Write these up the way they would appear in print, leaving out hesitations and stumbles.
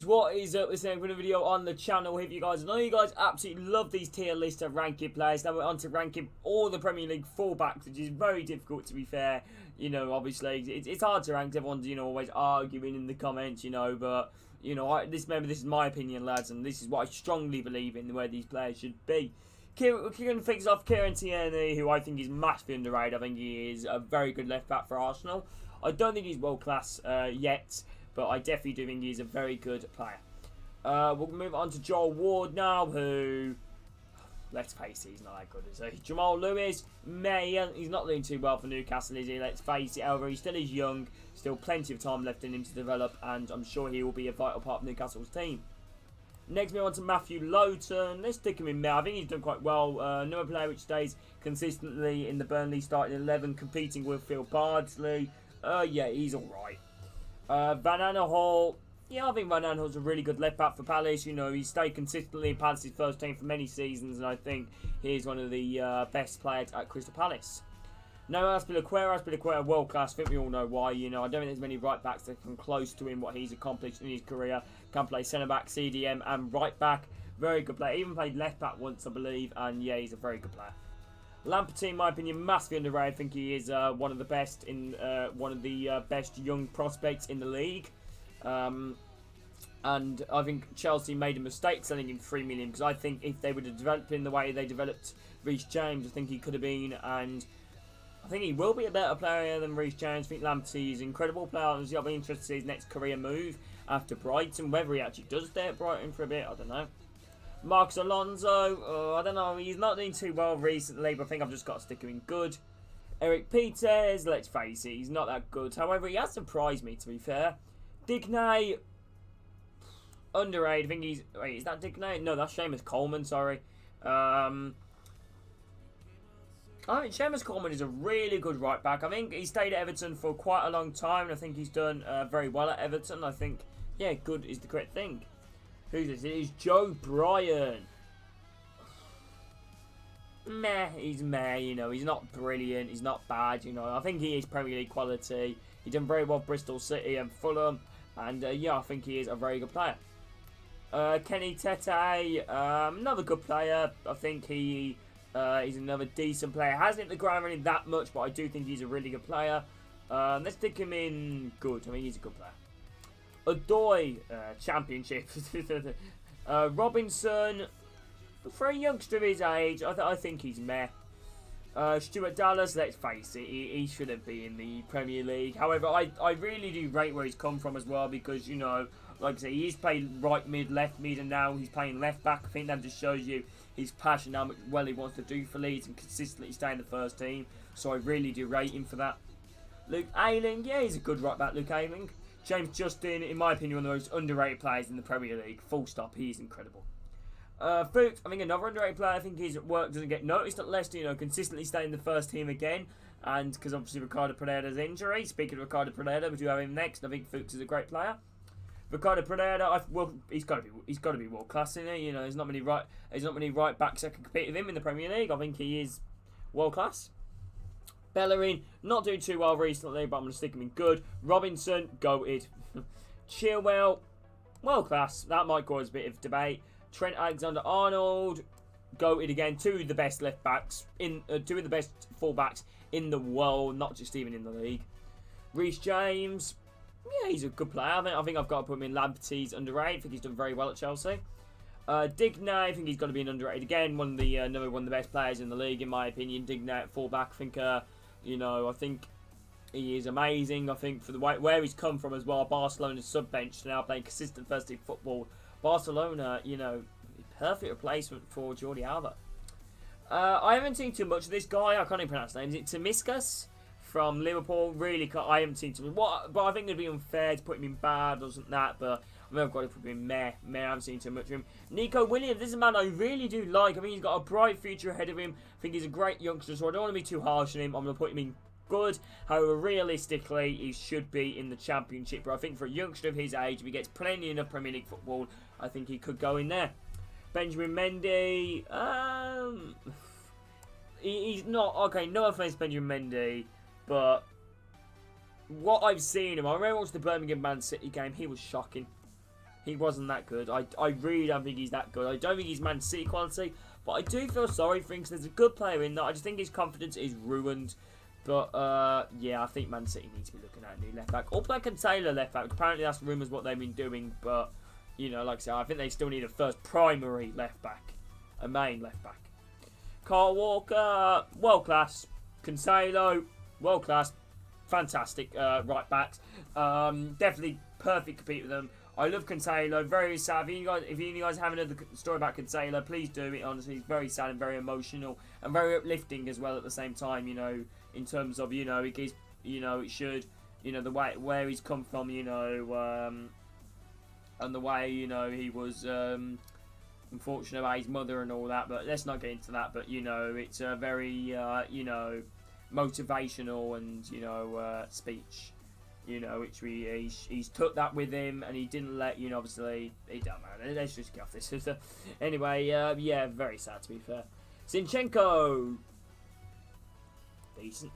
What is up? This is another video on the channel here for you guys. I know you guys absolutely love these tier lists of ranking players. Now we're on to ranking all the Premier League fullbacks, which is very difficult to be fair. You know, obviously it's hard to rank. Everyone's always arguing in the comments. But this is my opinion, lads, and this is what I strongly believe in where these players should be. Kicking things off, Kieran Tierney, who I think is massively underrated. I think he is a very good left back for Arsenal. I don't think he's world class yet, but I definitely do think he's a very good player. We'll move on to Joel Ward now, who, let's face it, he's not that good, is he? Jamal Lewis, he's not doing too well for Newcastle, is he? Let's face it, however, he still is young, still plenty of time left in him to develop, and I'm sure he will be a vital part of Newcastle's team. Next, we move on to Matthew Lowton. Let's stick him in there. I think he's done quite well. Another player which stays consistently in the Burnley starting 11, competing with Phil Bardsley. Yeah, he's alright. Van Aanholt. Yeah, I think Van Aanholt's a really good left back for Palace. He stayed consistently in Palace's first team for many seasons, and I think he's one of the best players at Crystal Palace. No, Azpilicueta, world class. I think we all know why. I don't think there's many right backs that come close to him, what he's accomplished in his career. Can play centre back, CDM, and right back. Very good player. Even played left back once, I believe, and yeah, he's a very good player. Lamptey, in my opinion, massively underrated. I think he is one of the best best young prospects in the league. And I think Chelsea made a mistake selling him $3 million, because I think if they would have developed him the way they developed Rhys James, I think he could have been, and I think he will be a better player than Rhys James. I think Lamptey is an incredible player. I'll be interested to see his next career move after Brighton. Whether he actually does stay at Brighton for a bit, I don't know. Marcos Alonso, I don't know. He's not doing too well recently, but I think I've just got to stick him in good. Eric Peters, let's face it, he's not that good. However, he has surprised me, to be fair. Digne, underrated. I think he's... Wait, is that Digne? No, that's Shameless Coleman, sorry. I think Shameless Coleman is a really good right back. I think he stayed at Everton for quite a long time, and I think he's done very well at Everton. I think, yeah, good is the correct thing. Who's this? It is Joe Bryan. Meh, he's meh, he's not brilliant, he's not bad, I think he is Premier League quality. He's done very well for Bristol City and Fulham, and yeah, I think he is a very good player. Kenny Tete, another good player. I think he's another decent player. Hasn't hit the ground really that much, but I do think he's a really good player. Let's stick him in good. I mean, he's a good player. Odoi, Championship. Robinson, for a youngster of his age, I think he's meh. Stuart Dallas, let's face it, he shouldn't be in the Premier League. However, I really do rate where he's come from as well, because, like I say, he's played right mid, left mid, and now he's playing left back. I think that just shows you his passion, how much well he wants to do for Leeds and consistently stay in the first team. So I really do rate him for that. Luke Ayling, yeah, he's a good right back, Luke Ayling. James Justin, in my opinion, one of the most underrated players in the Premier League. Full stop, he's incredible. Fuchs, I think another underrated player. I think his work doesn't get noticed at Leicester, consistently staying in the first team again. And because obviously Ricardo Pereira's injury. Speaking of Ricardo Pereira, we do have him next. I think Fuchs is a great player. Ricardo Pereira, he's got to be world class, isn't he? There's not many right backs that can compete with him in the Premier League. I think he is world class. Bellerin, not doing too well recently, but I'm going to stick him in good. Robinson, goated. Chilwell, world class. That might cause a bit of debate. Trent Alexander-Arnold, goated again. Two of the best left backs two of the best fullbacks in the world, not just even in the league. Rhys James, yeah, he's a good player. I think I've got to put him in Lamptey's underrated. I think he's done very well at Chelsea. Digne, I think he's got to be an underrated again. Another one of the best players in the league, in my opinion. Digne at fullback, I think I think he is amazing. I think for the where he's come from as well, Barcelona's sub-bench to now playing consistent first-team football. Barcelona, perfect replacement for Jordi Alba. I haven't seen too much of this guy. I can't even pronounce his name. Is it Tomiskas from Liverpool? Really, I haven't seen too much. But I think it'd be unfair to put him in bad, wasn't that? But I mean, I've got to put him in meh. I haven't seen too much of him. Nico Williams, this is a man I really do like. I mean, he's got a bright future ahead of him. I think he's a great youngster, so I don't want to be too harsh on him. I'm going to put him in good. However, realistically, he should be in the Championship. But I think for a youngster of his age, if he gets plenty enough Premier League football, I think he could go in there. Benjamin Mendy, he's not, okay, no offense Benjamin Mendy, but what I've seen him, I remember watching the Birmingham Man City game, he was shocking. He wasn't that good. I really don't think he's that good. I don't think he's Man City quality, but I do feel sorry for him because there's a good player in there. I just think his confidence is ruined. But, yeah, I think Man City needs to be looking at a new left back. Or play Taylor left back. Apparently that's rumours what they've been doing. But, you know, like I said, I think they still need a first primary left back. A main left back. Kyle Walker, world class. Cancelo, world class. Fantastic right backs. Definitely perfect compete with them. I love Cancelo, very sad. If you guys have another story about Cancelo, please do it. Honestly, he's very sad and very emotional and very uplifting as well at the same time. You know, in terms of it gives it should the way where he's come from. And the way he was unfortunate about his mother and all that. But let's not get into that. But it's a very motivational and speech. Which he's took that with him, and he didn't let obviously it don't matter. Let's just get off this. Anyway, yeah, very sad to be fair. Sinchenko, decent.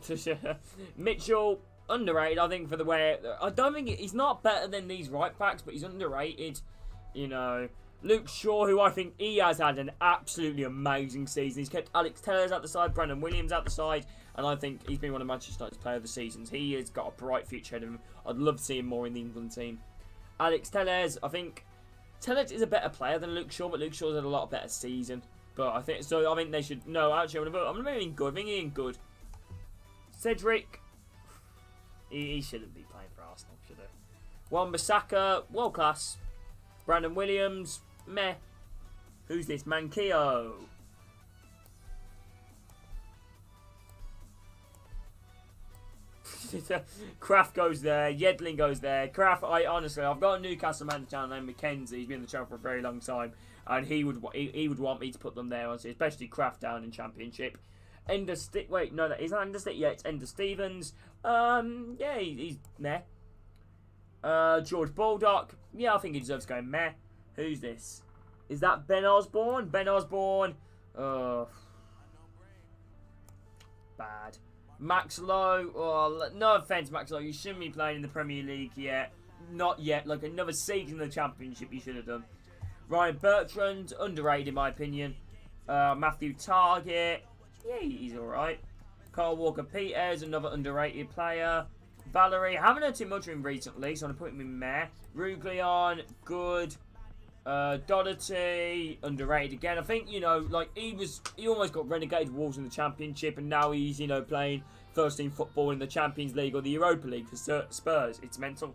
Mitchell, underrated. I think for the way I don't think he's not better than these right backs, but he's underrated. Luke Shaw, who I think he has had an absolutely amazing season. He's kept Alex Telles out the side, Bryan Williams out the side, and I think he's been one of Manchester United's player of the seasons. He has got a bright future ahead of him. I'd love to see him more in the England team. Alex Telles, I think Telles is a better player than Luke Shaw, but Luke Shaw's had a lot better season. But I think they should. No, actually, I'm going to be good. I think he's good. Cedric, he shouldn't be playing for Arsenal, should he? Wan-Bissaka, world class. Bryan Williams, meh. Who's this? Mankio. Kraft goes there. Yedlin goes there. Kraft, I've got a Newcastle manager named Mackenzie. He's been in the channel for a very long time, and he would want me to put them there, honestly, especially Kraft down in Championship. Wait, no, that isn't Ender. Yeah, it's Ender Stevens. Yeah, he's meh. George Baldock. Yeah, I think he deserves going meh. Who's this? Is that Ben Osborne? Ben Osborne. Bad. Max Lowe. Oh, no offence, Max Lowe. You shouldn't be playing in the Premier League yet. Not yet. Like another season in the Championship you should have done. Ryan Bertrand. Underrated in my opinion. Matthew Target. Yeah, he's alright. Kyle Walker-Peters. Another underrated player. Valerie. Haven't heard too much of him recently, so I'm going to put him in meh. Ruglion. Good. Doherty, underrated again. I think, he almost got relegated Wolves in the Championship, and now he's, playing first team football in the Champions League or the Europa League for Spurs. It's mental.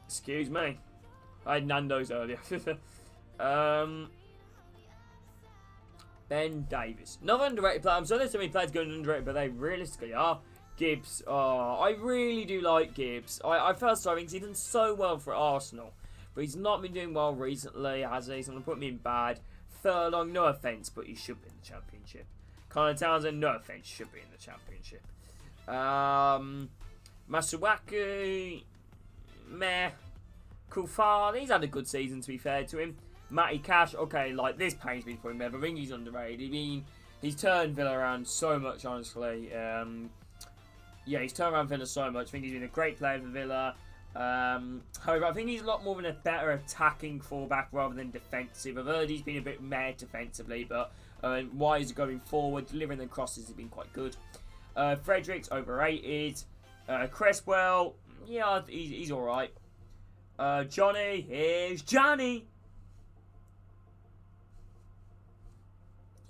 Excuse me. I had Nando's earlier. Ben Davis. Another underrated player. I'm sorry there's so many players going underrated, but they realistically are. Gibbs. Oh, I really do like Gibbs. I felt sorry because he's done so well for Arsenal. But he's not been doing well recently, has he? So I'm going to put him in bad. Furlong, no offence, but he should be in the Championship. Connor Townsend, no offence, should be in the Championship. Masuaku, meh. Kufar, he's had a good season to be fair to him. Matty Cash, okay, this pains me for him there, but I think he's underrated. I mean, he's turned Villa around so much, honestly. Yeah, he's turned around Villa so much. I think he's been a great player for Villa. However, I think he's a lot more of a better attacking fullback rather than defensive. I've heard he's been a bit mad defensively, but wise going forward, delivering the crosses has been quite good. Fredericks, overrated. Cresswell, yeah, he's alright. Johnny, here's Johnny.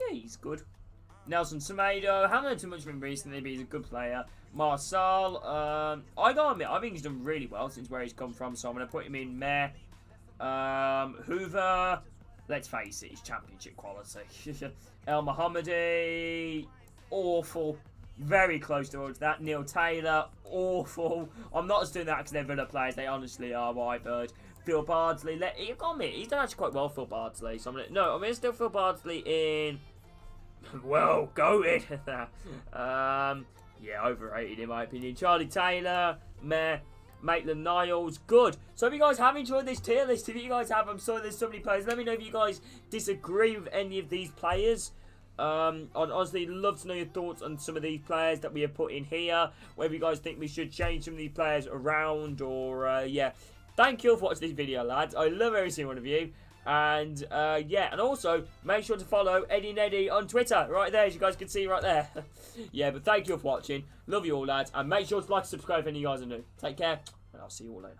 Yeah, he's good. Nelson Semedo, haven't heard too much of him recently, but he's a good player. Marcel, I gotta admit, I think he's done really well since where he's come from, so I'm going to put him in meh. Hoover, let's face it, he's Championship quality. El Mohammadi, awful. Very close towards that. Neil Taylor, awful. I'm not just doing that because they're Villa players, they honestly are, what I've heard. Phil Bardsley, you've got me, he's done actually quite well, Phil Bardsley, so I'm going to still Phil Bardsley in... Well, go in. Yeah, overrated in my opinion. Charlie Taylor, meh. Maitland-Niles, good. So if you guys have enjoyed this tier list, if you guys have, I'm sorry there's so many players. Let me know if you guys disagree with any of these players. I'd honestly love to know your thoughts on some of these players that we have put in here. Whether you guys think we should change some of these players around, or yeah, thank you all for watching this video, lads. I love every single one of you. And, yeah, and also, make sure to follow Eddie and Eddie on Twitter, right there, as you guys can see right there. Yeah, but thank you all for watching. Love you all, lads. And make sure to like and subscribe if any of you guys are new. Take care, and I'll see you all later.